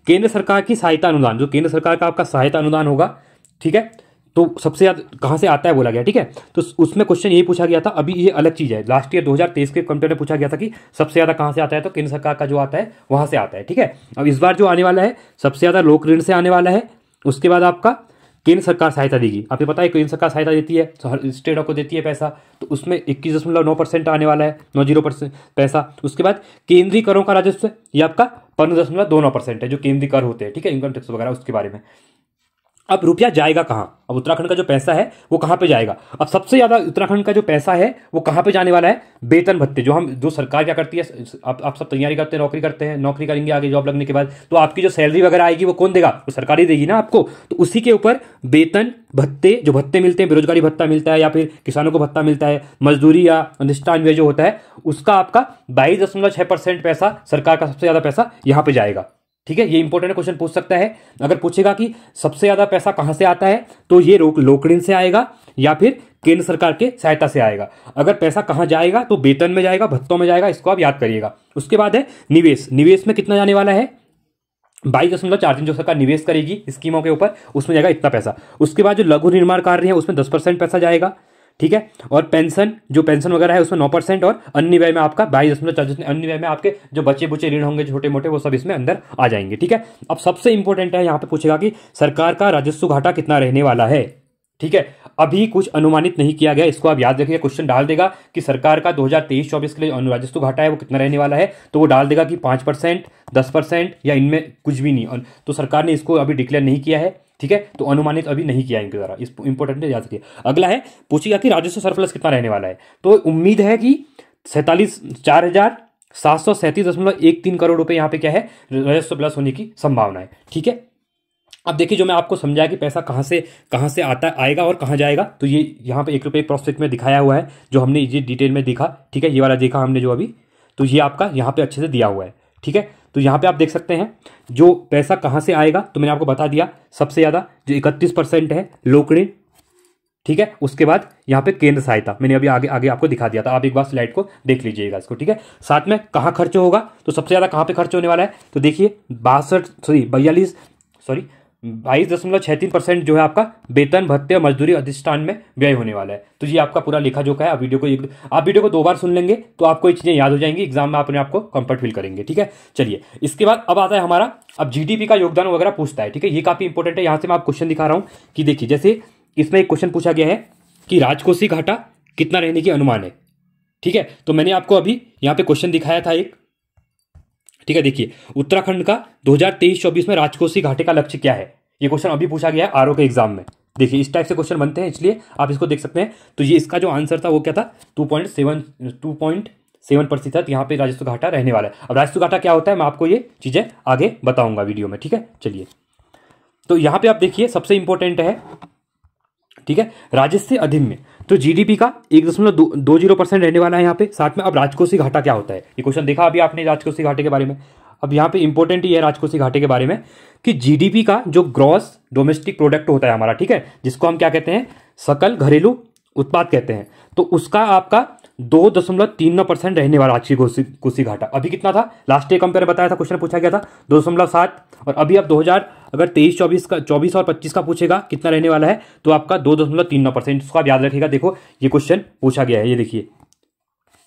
केंद्र सरकार की सहायता अनुदान, जो केंद्र सरकार का आपका सहायता अनुदान होगा, ठीक है, तो सबसे ज्यादा कहां से आता है बोला गया। ठीक है, तो उसमें क्वेश्चन यही पूछा गया था, अभी ये अलग चीज है, लास्ट ईयर 2023 के कंपेयर में पूछा गया था कि सबसे ज्यादा कहां से आता है, तो केंद्र सरकार का जो आता है वहां से आता है। ठीक है, अब इस बार जो आने वाला है सबसे ज्यादा लोक ऋण से आने वाला है। उसके बाद आपका केंद्र सरकार सहायता देगी, आपको पता है केंद्र सरकार सहायता देती है, हर स्टेटों को देती है पैसा, तो उसमें 21.9% आने वाला है, 90% पैसा। उसके बाद केंद्रीय करों का राजस्व, ये आपका 15.29% है, जो केंद्रीय कर होते हैं, ठीक है, इनकम टैक्स वगैरह, उसके बारे में। अब रुपया जाएगा कहां, अब उत्तराखंड का जो पैसा है वो कहां पे जाएगा। अब सबसे ज्यादा उत्तराखंड का जो पैसा है वो कहां पे जाने वाला है, वेतन भत्ते, जो सरकार क्या करती है, आप सब तैयारी करते हैं, नौकरी करते हैं, नौकरी करेंगे आगे जॉब लगने के बाद, तो आपकी जो सैलरी वगैरह आएगी वो कौन देगा, वो सरकार ही देगी ना आपको, तो उसी के ऊपर वेतन भत्ते, जो भत्ते मिलते हैं, बेरोजगारी भत्ता मिलता है या फिर किसानों को भत्ता मिलता है, मजदूरी या अनुष्ठान व्यय जो होता है, उसका आपका 22.6% पैसा, सरकार का सबसे ज्यादा पैसा यहां पे जाएगा। ठीक है, ये इंपॉर्टेंट क्वेश्चन पूछ सकता है, अगर पूछेगा कि सबसे ज्यादा पैसा कहां से आता है, तो ये लोक ऋण से आएगा या फिर केंद्र सरकार के सहायता से आएगा। अगर पैसा कहां जाएगा तो वेतन में जाएगा, भत्तों में जाएगा, इसको आप याद करिएगा। उसके बाद है निवेश, निवेश में कितना जाने वाला है, 22.43, जो सरकार निवेश करेगी स्कीमों के ऊपर, उसमें जाएगा इतना पैसा। उसके बाद जो लघु निर्माण कार्य है उसमें 10% पैसा जाएगा। ठीक है, और पेंशन, जो पेंशन वगैरह है उसमें 9%, और अन्य व्यय में आपका 22.44, अन्य व्यय में आपके जो बचे बुचे ऋण होंगे छोटे मोटे, वो सब इसमें अंदर आ जाएंगे। ठीक है, अब सबसे इंपॉर्टेंट है, यहाँ पे पूछेगा कि सरकार का राजस्व घाटा कितना रहने वाला है। ठीक है, अभी कुछ अनुमानित नहीं किया गया, इसको आप याद रखिए, क्वेश्चन डाल देगा कि सरकार का 2023-24 के लिए राजस्व घाटा है वो कितना रहने वाला है, तो वो डाल देगा कि 5%, 10% या इनमें कुछ भी नहीं, तो सरकार ने इसको अभी डिक्लेयर नहीं किया है। ठीक है, तो अनुमानित अभी नहीं किया इनके द्वारा, इस इंपॉर्टेंट है, याद रखिए। अगला है, पूछेगा कि राजस्व सरप्लस कितना रहने वाला है, तो उम्मीद है कि 4,737.13 करोड़ रुपए यहाँ पे क्या है, राजस्व प्लस होने की संभावना है। ठीक है, अब देखिए जो मैं आपको समझाया कि पैसा कहां से आता आएगा और कहां जाएगा, तो ये यहाँ पे 1 रुपए प्रोस्पेक्ट में दिखाया हुआ है, जो हमने ये डिटेल में देखा। ठीक है, ये वाला देखा हमने जो अभी, तो ये आपका यहाँ पे अच्छे से दिया हुआ है। ठीक है, तो यहाँ पे आप देख सकते हैं जो पैसा कहां से आएगा, तो मैंने आपको बता दिया, सबसे ज्यादा जो 31% है लोक ऋण, ठीक है। उसके बाद यहाँ पे केंद्र सहायता मैंने अभी आगे आगे आपको दिखा दिया था, आप एक बार स्लाइड को देख लीजिएगा इसको, ठीक है। साथ में कहाँ खर्च होगा, तो सबसे ज़्यादा कहाँ पे खर्च होने वाला है, तो देखिए 22.36% जो है आपका वेतन भत्ते और मजदूरी अधिष्ठान में व्यय होने वाला है। तो ये आपका पूरा लेखा जोखा है। आप वीडियो को 2 बार सुन लेंगे तो आपको ये चीज़ें याद हो जाएंगी, एग्जाम में अपने आपको कंफर्ट फील करेंगे, ठीक है। चलिए इसके बाद अब आता है हमारा, अब जीडीपी का योगदान वगैरह पूछता है, ठीक है। ये काफी इंपॉर्टेंट है। यहाँ से मैं आपको क्वेश्चन दिखा रहा हूँ कि देखिए, जैसे इसमें एक क्वेश्चन पूछा गया है कि राजकोषीय घाटा कितना रहने की अनुमान है, ठीक है। तो मैंने आपको अभी यहाँ पे क्वेश्चन दिखाया था एक, ठीक है। देखिए उत्तराखंड का 2023-24 में राजकोषीय घाटे का लक्ष्य क्या है, ये क्वेश्चन अभी पूछा गया है आरओ के एग्जाम में। देखिए इस टाइप से क्वेश्चन बनते हैं, इसलिए आप इसको देख सकते हैं। तो ये इसका जो आंसर था वो क्या था, 2.7% यहाँ पे राजस्व घाटा रहने वाला है। अब राजस्व घाटा क्या होता है, मैं आपको ये चीजें आगे बताऊंगा वीडियो में, ठीक है। चलिए तो यहाँ पे आप देखिए सबसे इंपॉर्टेंट है, ठीक है, राजस्व अधिनियम में तो जीडीपी का 1.20% रहने वाला है यहाँ पे। साथ में अब राजकोषीय घाटा क्या होता है, ये क्वेश्चन देखा अभी आपने राजकोषीय घाटे के बारे में। अब यहाँ पे इंपॉर्टेंट ही है राजकोषीय घाटे के बारे में कि जीडीपी का जो ग्रॉस डोमेस्टिक प्रोडक्ट होता है हमारा, ठीक है, जिसको हम क्या कहते हैं, सकल घरेलू उत्पाद कहते हैं, तो उसका आपका 2.39% रहने वाला राजकोषीय घाटा। अभी कितना था, लास्ट ईयर कंपेयर बताया था, क्वेश्चन पूछा गया था 2.7, और अभी अब 2000 अगर 23-24 और 25 का पूछेगा कितना रहने वाला है, तो आपका 2.39%। इसको आप याद रखिएगा। देखो ये क्वेश्चन पूछा गया है, ये देखिए,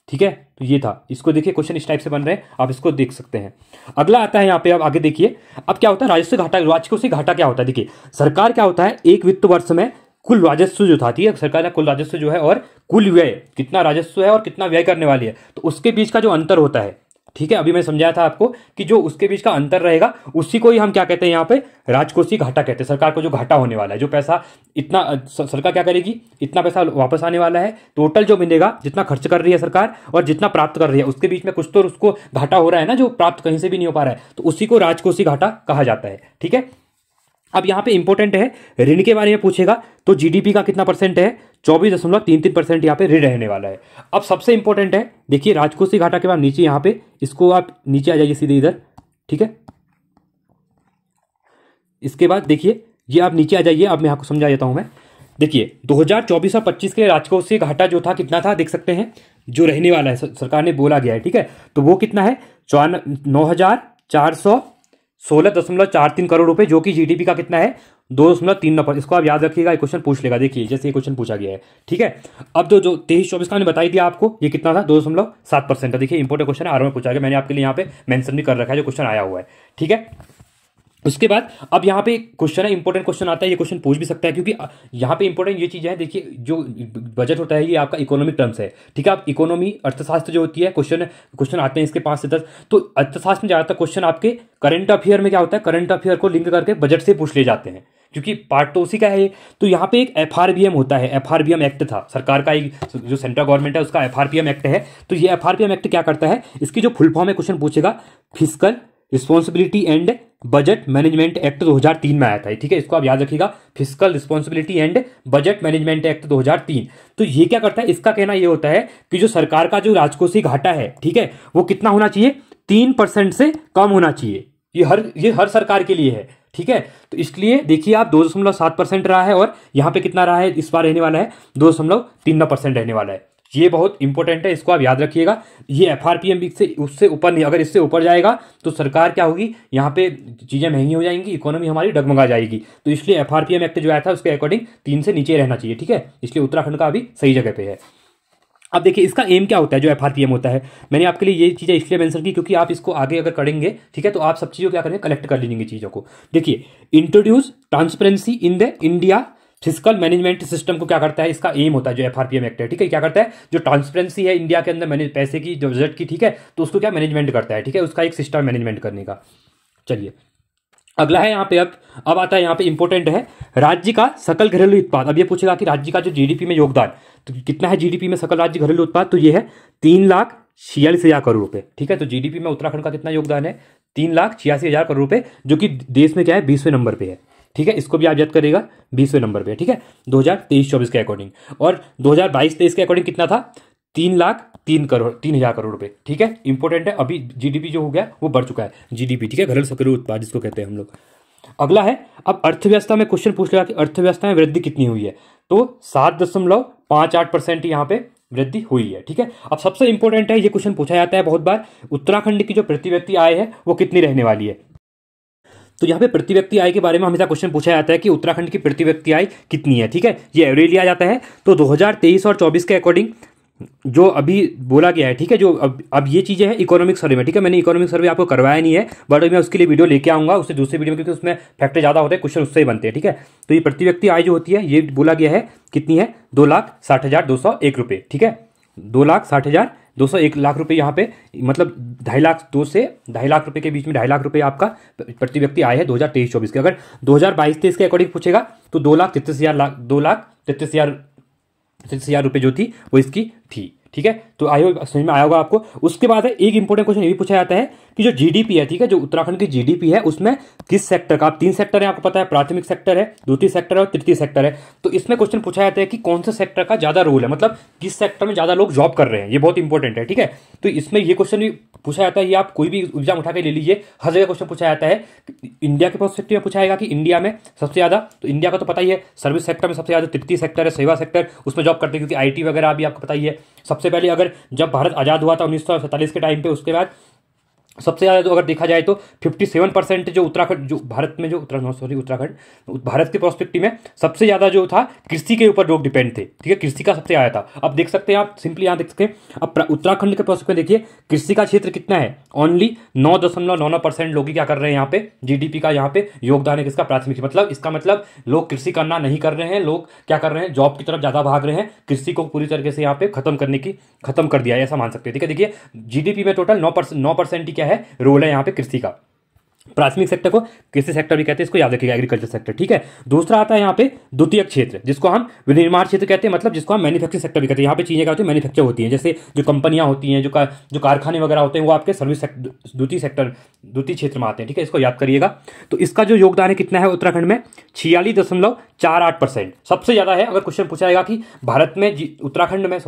ठीक है। तो ये था, इसको देखिए क्वेश्चन इस टाइप से बन रहे हैं, आप इसको देख सकते हैं। अगला आता है यहाँ पे, अब आगे देखिए अब क्या होता है राजस्व घाटा, राजकोषीय घाटा क्या होता है। देखिए सरकार क्या होता है, एक वित्त वर्ष में कुल राजस्व जो था, ठीक है, सरकार का कुल राजस्व जो है और कुल व्यय, कितना राजस्व है और कितना व्यय करने वाली है, तो उसके बीच का जो अंतर होता है, ठीक है, अभी मैं समझाया था आपको कि जो उसके बीच का अंतर रहेगा उसी को ही हम क्या कहते हैं यहाँ पे, राजकोषीय घाटा कहते हैं। सरकार को जो घाटा होने वाला है, जो पैसा इतना सरकार क्या करेगी, इतना पैसा वापस आने वाला है, टोटल जो मिलेगा, जितना खर्च कर रही है सरकार और जितना प्राप्त कर रही है, उसके बीच में कुछ तो उसको घाटा हो रहा है ना, जो प्राप्त कहीं से भी नहीं हो पा रहा है, तो उसी को राजकोषीय घाटा कहा जाता है, ठीक है। अब यहाँ पे इंपॉर्टेंट है, ऋण के बारे में पूछेगा तो जीडीपी का कितना परसेंट है, 24.33% यहाँ पे ऋण रहने वाला है। अब सबसे इंपॉर्टेंट है, देखिए राजकोषीय घाटा के बाद नीचे यहाँ पे, इसको आप नीचे आ जाइए सीधे इधर, ठीक है। इसके बाद देखिए ये आप नीचे आ जाइए, अब मैं आपको समझा देता हूं मैं। देखिए 2024 और 25 के राजकोषीय घाटा जो था कितना था, देख सकते हैं, जो रहने वाला है सरकार ने बोला गया है, ठीक है। तो वो कितना है, 9,416.43 करोड़ रुपए, जो कि जीडीपी का कितना है, 2.39%। इसको आप याद रखिएगा, क्वेश्चन पूछ लेगा। देखिए जैसे ये क्वेश्चन पूछा गया है, ठीक है। अब जो 23-24 का मैंने बताई दिया आपको, ये कितना था, 2.7% था। देखिए इंपॉर्टेंट क्वेश्चन आर में पूछा गया, मैंने आपके लिए यहाँ पे मेंशन भी कर रखा है, जो क्वेश्चन आया हुआ है, ठीक है। उसके बाद अब यहाँ पे क्वेश्चन है, इंपॉर्टेंट क्वेश्चन आता है, ये क्वेश्चन पूछ भी सकता है, क्योंकि यहाँ पे इंपॉर्टेंट ये चीज है। देखिए जो बजट होता है ये आपका इकोनॉमिक टर्म्स है, ठीक है। आप इकोनॉमी अर्थशास्त्र जो होती है, क्वेश्चन आते हैं इसके 5 से 10। तो अर्थशास्त्र में ज्यादातर क्वेश्चन आपके करंट अफेयर में क्या होता है, करंट अफेयर को लिंक करके बजट से पूछ ले जाते हैं, क्योंकि पार्ट तो उसी का है। तो यहाँ पे एक एफआरबीएम होता है, एफआरबीएम एक्ट था सरकार का, एक जो सेंट्रल गवर्नमेंट है उसका एफआरबीएम एक्ट है। तो ये एफआरबीएम एक्ट क्या करता है, इसकी जो फुल फॉर्म है, क्वेश्चन पूछेगा, fiscal responsibility and budget management act 2003 में आया था, ठीक है। इसको आप याद रखिएगा, fiscal responsibility and budget management act 2003। तो ये क्या करता है, इसका कहना ये होता है कि जो सरकार का जो राजकोषीय घाटा है, ठीक है, वो कितना होना चाहिए, 3% से कम होना चाहिए। ये हर सरकार के लिए है, ठीक है। तो इसलिए देखिए आप 2.7% रहा है, और यहां पे कितना रहा है, इस बार रहने वाला है 2.3% रहने वाला है। ये बहुत इंपॉर्टेंट है, इसको आप याद रखिएगा। ये एफआरपीएम से उससे ऊपर नहीं, अगर इससे ऊपर जाएगा तो सरकार क्या होगी, यहाँ पे चीजें महंगी हो जाएंगी, इकोनॉमी हमारी डगमगा जाएगी। तो इसलिए एफआरपीएम एक्ट जो आया था उसके अकॉर्डिंग 3 से नीचे रहना चाहिए, ठीक है। इसलिए उत्तराखंड का अभी सही जगह पे है। अब देखिए इसका एम क्या होता है, जो एफआरपीएम होता है, मैंने आपके लिए ये चीजें इसलिए मेंशन की क्योंकि आप इसको आगे अगर करेंगे, ठीक है, तो आप सब चीजों क्या करेंगे, कलेक्ट कर लीजिए चीजों को। देखिए introduce transparency in the India fiscal management system को क्या करता है, इसका एम होता है, जो एफआरपीएम एक्ट है, ठीक है, क्या करता है, जो ट्रांसपेरेंसी है इंडिया के अंदर पैसे की, जो बजट की, ठीक है, तो उसको क्या मैनेजमेंट करता है, ठीक है, उसका एक सिस्टम मैनेजमेंट करने का। चलिए अगला है यहाँ पे, अब आता है यहाँ पे इंपॉर्टेंट है, राज्य का सकल घरेलू उत्पाद। अब ये पूछेगा कि राज्य का जो जीडीपी में योगदान, तो कितना है जीडीपी में सकल राज्य घरेलू उत्पाद, तो ये है 3,46,000 करोड़ रुपए, ठीक है। तो जीडीपी में उत्तराखंड का कितना योगदान है, 3,86,000 करोड़ रुपए, जो कि देश में क्या है, 20वें नंबर पे है, ठीक है। इसको भी आप याद करेगा, 20वें नंबर पे, ठीक है, 2023-24 के अकॉर्डिंग। और 2022-23 के अकॉर्डिंग कितना था, 3,03,000 करोड़ रुपए, ठीक है। इंपॉर्टेंट है, अभी जीडीपी जो हो गया वो बढ़ चुका है, जीडीपी, ठीक है, घरेलू सकल उत्पाद जिसको कहते हैं हम लोग। अगला है, अब अर्थव्यवस्था में क्वेश्चन पूछ लेगा कि अर्थव्यवस्था में वृद्धि कितनी हुई है, तो 7.58% यहाँ पे वृद्धि हुई है। ठीक है, अब सबसे इंपॉर्टेंट है, ये क्वेश्चन पूछा जाता है बहुत बार, उत्तराखंड की जो प्रति व्यक्ति आय है वो कितनी रहने वाली है। तो यहाँ पे प्रति व्यक्ति आय के बारे में हमेशा क्वेश्चन पूछा जाता है कि उत्तराखंड की प्रति व्यक्ति आय कितनी है। ठीक है, ये एवरेज लिया जाता है। तो 2023 और 24 के अकॉर्डिंग जो अभी बोला गया है, ठीक है, जो अब ये चीज़ें हैं इकोनॉमिक सर्वे में। ठीक है, मैंने इकोनॉमिक सर्वे आपको करवाया नहीं है, बट मैं उसके लिए वीडियो लेके आऊँगा, उससे दूसरे वीडियो में, क्योंकि उसमें फैक्टर ज़्यादा होते हैं, क्वेश्चन उससे ही बनते हैं। ठीक है, तो ये प्रति व्यक्ति आय जो होती है, ये बोला गया है कितनी है, 2,60,201 रुपये। ठीक है, 2,60,201 लाख रुपये यहाँ पे, मतलब 2.5 लाख 2 से 2.5 लाख रुपये के बीच में 2.5 लाख रुपये आपका प्रति व्यक्ति आय है 2023-24 के। अगर 2022-23 के अकॉर्डिंग पूछेगा तो 2,33,000 रुपये जो थी वो इसकी थी। ठीक है, तो आयो समझ में आया होगा आपको। उसके बाद है एक इंपॉर्टेंट क्वेश्चन ये भी पूछा जाता है कि जो जीडीपी है, ठीक है, जो उत्तराखंड की जीडीपी है, उसमें किस सेक्टर का, आप 3 सेक्टर है आपको पता है, प्राथमिक सेक्टर है, द्वितीय सेक्टर है और तृतीय सेक्टर है। तो इसमें क्वेश्चन पूछा जाता है कि कौन से सेक्टर का ज्यादा रोल है, मतलब किस सेक्टर में ज्यादा लोग जॉब कर रहे हैं, ये बहुत इंपॉर्टेंट है। ठीक है, तो इसमें ये क्वेश्चन भी पूछा जाता है, ये आप कोई भी एग्जाम उठा के ले लीजिए, हर जगह क्वेश्चन पूछा जाता है। इंडिया के पर्सपेक्टिव में पूछा जाएगा कि इंडिया में सबसे ज्यादा, तो इंडिया का तो पता ही है, सर्विस सेक्टर में सबसे ज्यादा तृतीय सेक्टर है, सेवा सेक्टर, उसमें जॉब करते हैं, क्योंकि आईटी वगैरह भी आपको पता ही है। सबसे पहले अगर जब भारत आज़ाद हुआ था 1947 के टाइम पे, उसके बाद सबसे ज़्यादा तो अगर देखा जाए तो 57% जो उत्तराखंड, जो भारत में जो उत्तराखंड भारत के प्रोस्पेक्टिव में सबसे ज़्यादा जो था कृषि के ऊपर लोग डिपेंड थे। ठीक है, कृषि का सबसे आया था। अब देख सकते हैं आप, सिंपली यहाँ देख सकते हैं, अब उत्तराखंड के प्रोस्पेक्टिव में देखिए कृषि का क्षेत्र कितना है, ओनली 9.99% लोग ही क्या कर रहे हैं यहाँ पे, जीडीपी का यहाँ पे योगदान है किसका, प्राथमिक। मतलब इसका मतलब लोग कृषि करना नहीं कर रहे हैं, लोग क्या कर रहे हैं, जॉब की तरफ ज़्यादा भाग रहे हैं, कृषि को पूरी तरीके से यहाँ पे खत्म कर दिया है, ऐसा मान सकते हैं। ठीक है, देखिए जीडीपी में टोटल 9% ही क्या है, रोल है यहाँ पे कृषि का। प्राथमिक सेक्टर को कृषि सेक्टर भी कहते हैं, इसको याद रखिएगा, एग्रीकल्चर सेक्टर। ठीक है, दूसरा आता है यहाँ पे द्वितीय क्षेत्र, जिसको हम विनिर्माण क्षेत्र कहते हैं, मतलब जिसको हम मैन्युफैक्चरिंग सेक्टर भी कहते हैं। यहाँ पे चीजें क्या होती है, मैन्युफैक्चर होती हैं, जैसे जो कंपनियां होती हैं, जो कारखाने वगैरह होते हैं, वो आपके सर्विस द्वितीय क्षेत्र में आते हैं। ठीक है, इसको याद करिएगा। तो इसका जो योगदान है कितना है उत्तराखंड में, 46.48%, सबसे ज्यादा है। अगर क्वेश्चन पूछा जाएगा कि भारत में उत्तराखंड में,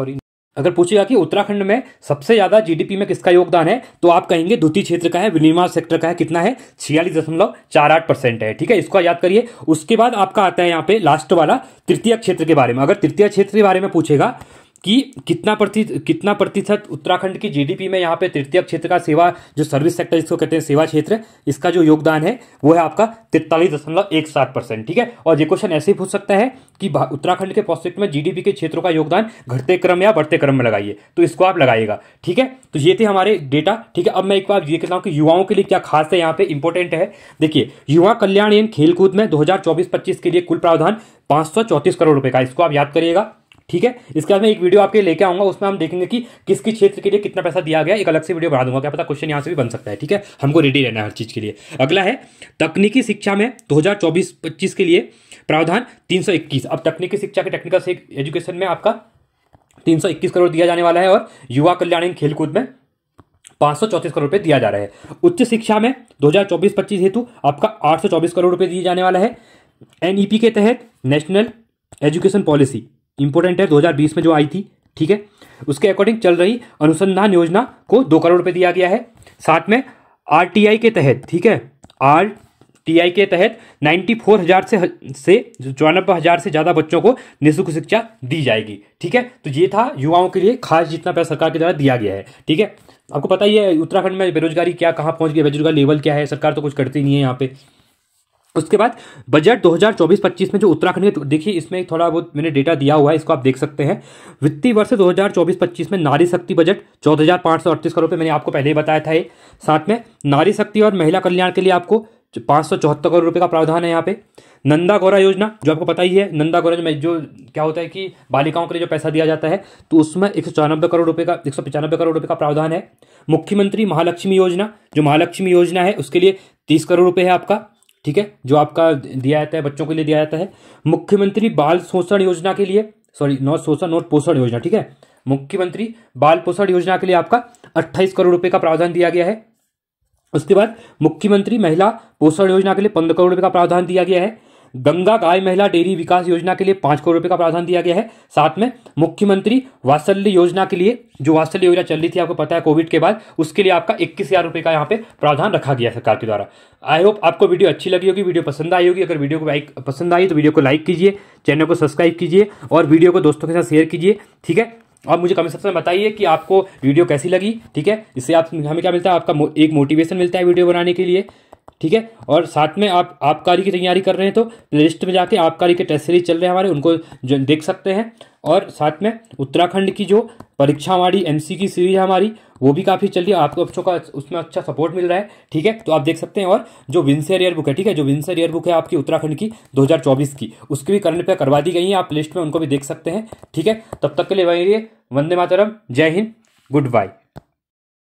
अगर पूछेगा कि उत्तराखंड में सबसे ज्यादा जीडीपी में किसका योगदान है, तो आप कहेंगे द्वितीय क्षेत्र का है, विनिर्माण सेक्टर का है। कितना है, 46.48% है। ठीक है, इसको याद करिए। उसके बाद आपका आता है यहाँ पे लास्ट वाला तृतीय क्षेत्र के बारे में। अगर तृतीय क्षेत्र के बारे में पूछेगा कि कितना प्रतिशत उत्तराखंड की जीडीपी में यहाँ पे तृतीय क्षेत्र का, सेवा जो सर्विस सेक्टर जिसको कहते हैं सेवा क्षेत्र, इसका जो योगदान है वो है आपका 43.17%। ठीक है, और ये क्वेश्चन ऐसे ही पूछ सकता है कि उत्तराखंड के प्रोस्पेक्ट में जीडीपी के क्षेत्रों का योगदान घटते क्रम या बढ़ते क्रम में लगाइए, तो इसको आप लगाइएगा। ठीक है, तो ये थे हमारे डेटा। ठीक है, अब मैं एक बार ये कहता हूँ कि युवाओं के लिए क्या खास है, यहाँ पे इंपॉर्टेंट है। देखिए, युवा कल्याण एवं खेलकूद में 2024-25 के लिए कुल प्रावधान 534 करोड़ रुपए का, इसको आप याद करिएगा। ठीक है, इसके बाद मैं एक वीडियो आपके लेके आऊंगा, उसमें हम देखेंगे कि किस क्षेत्र के लिए कितना पैसा दिया गया, एक अलग से वीडियो बना दूंगा, क्या पता क्वेश्चन यहां से भी बन सकता है। ठीक है, हमको रेडी रहना है हर चीज के लिए। अगला है तकनीकी शिक्षा में 2024-25 के लिए प्रावधान 321। अब तकनीकी शिक्षा के टेक्निकल एजुकेशन में आपका 321 करोड़ दिया जाने वाला है, और युवा कल्याण एवं खेलकूद में 534 करोड़ रुपए दिया जा रहा है। उच्च शिक्षा में 2024-25 हेतु आपका 824 करोड़ रुपए दिए जाने वाला है। एनईपी के तहत नेशनल एजुकेशन पॉलिसी इंपोर्टेंट है, 2020 में जो आई थी। ठीक है, उसके अकॉर्डिंग चल रही अनुसंधान योजना को 2 करोड़ रुपए दिया गया है। साथ में आरटीआई के तहत, ठीक है, आरटीआई के तहत 94,000 से 94,000 से ज्यादा बच्चों को निःशुल्क शिक्षा दी जाएगी। ठीक है, तो ये था युवाओं के लिए खास जितना पैसा सरकार के द्वारा दिया गया है। ठीक है, आपको पता ही है उत्तराखंड में बेरोजगारी क्या कहाँ पहुंच गई, बेरोजगारी लेवल क्या है, सरकार तो कुछ करती नहीं है यहाँ पे। उसके बाद बजट 2024-25 में जो उत्तराखंड के, देखिए इसमें थोड़ा बहुत मैंने डेटा दिया हुआ है, इसको आप देख सकते हैं। वित्तीय वर्ष 2024-25 में नारी शक्ति बजट 14,538 करोड़ रुपये, मैंने आपको पहले ही बताया था ये। साथ में नारी शक्ति और महिला कल्याण के लिए आपको 574 करोड़ रुपये का प्रावधान है यहाँ पे। नंदा गौरा योजना, जो आपको पता ही है, नंदा गौरा में जो क्या होता है कि बालिकाओं के लिए जो पैसा दिया जाता है, तो उसमें 195 करोड़ रुपये का 195 करोड़ रुपये का प्रावधान है। मुख्यमंत्री महालक्ष्मी योजना, जो महालक्ष्मी योजना है उसके लिए 30 करोड़ रुपये है आपका। ठीक है, जो आपका दिया जाता है बच्चों के लिए दिया जाता है। मुख्यमंत्री बाल शोषण योजना के लिए, नॉट पोषण योजना, ठीक है, मुख्यमंत्री बाल पोषण योजना के लिए आपका 28 करोड़ रुपए का प्रावधान दिया गया है। उसके बाद मुख्यमंत्री महिला पोषण योजना के लिए 15 करोड़ रुपए का प्रावधान दिया गया है। गंगा गाय महिला डेयरी विकास योजना के लिए 5 करोड़ रुपए का प्रावधान दिया गया है। साथ में मुख्यमंत्री वात्सल्य योजना के लिए, जो वात्सल्य योजना चल रही थी आपको पता है कोविड के बाद, उसके लिए आपका 21,000 रुपए का यहाँ पे प्रावधान रखा गया सरकार के द्वारा। आई होप आपको वीडियो अच्छी लगी होगी, वीडियो पसंद आई होगी। अगर वीडियो को पसंद आई तो वीडियो को लाइक कीजिए, चैनल को सब्सक्राइब कीजिए और वीडियो को दोस्तों के साथ शेयर कीजिए, ठीक है। और मुझे कमेंट सेक्शन में बताइए कि आपको वीडियो कैसी लगी, ठीक है। इससे आप हमें क्या मिलता है, आपका एक मोटिवेशन मिलता है वीडियो बनाने के लिए, ठीक है। और साथ में आप आबकारी की तैयारी कर रहे हैं तो प्लेलिस्ट में जाके आबकारी के टेस्ट सीरीज चल रहे हैं हमारे, उनको जो देख सकते हैं। और साथ में उत्तराखंड की जो परीक्षा हमारी MC की सीरीज है हमारी, वो भी काफ़ी चल रही है, आपको बच्चों का उसमें अच्छा सपोर्ट मिल रहा है, ठीक है। तो आप देख सकते हैं। और जो विंसेर ईयर बुक है, ठीक है, जो विंसेर ईयर बुक है आपकी उत्तराखंड की 2024 की, उसकी भी करंट पे करवा दी गई है, आप लिस्ट में उनको भी देख सकते हैं, ठीक है। तब तक के लिए वही रहिए। वंदे मातरम, जय हिंद, गुड बाय।